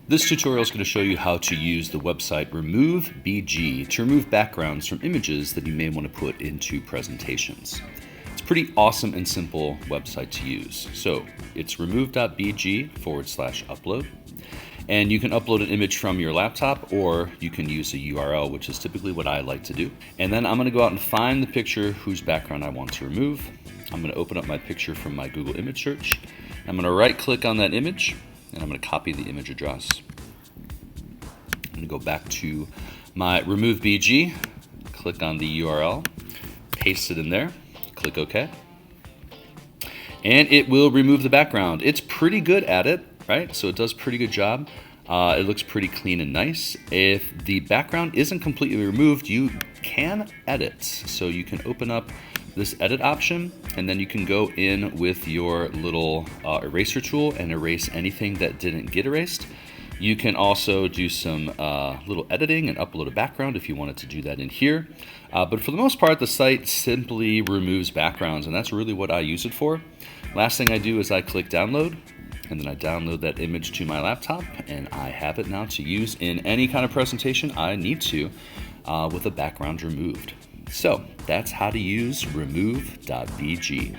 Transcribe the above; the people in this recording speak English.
This tutorial is going to show you how to use the website RemoveBG to remove backgrounds from images that you may want to put into presentations. It's a pretty awesome and simple website to use. So it's remove.bg/upload. And you can upload an image from your laptop, or you can use a URL, which is typically what I like to do. And then I'm going to go out and find the picture whose background I want to remove. I'm going to open up my picture from my Google image search. I'm going to right click on that image, and I'm going to copy the image address. I'm going to go back to my RemoveBG, click on the URL, paste it in there, click OK. And it will remove the background. It's pretty good at it, right? So it does a pretty good job. It looks pretty clean and nice. If the background isn't completely removed, you can edit. So you can open up this edit option, and then you can go in with your little eraser tool and erase anything that didn't get erased. You can also do some little editing and upload a background if you wanted to do that in here. But for the most part, the site simply removes backgrounds, and that's really what I use it for. Last thing I do is I click download, and then I download that image to my laptop, and I have it now to use in any kind of presentation I need to with a background removed. So that's how to use remove.bg.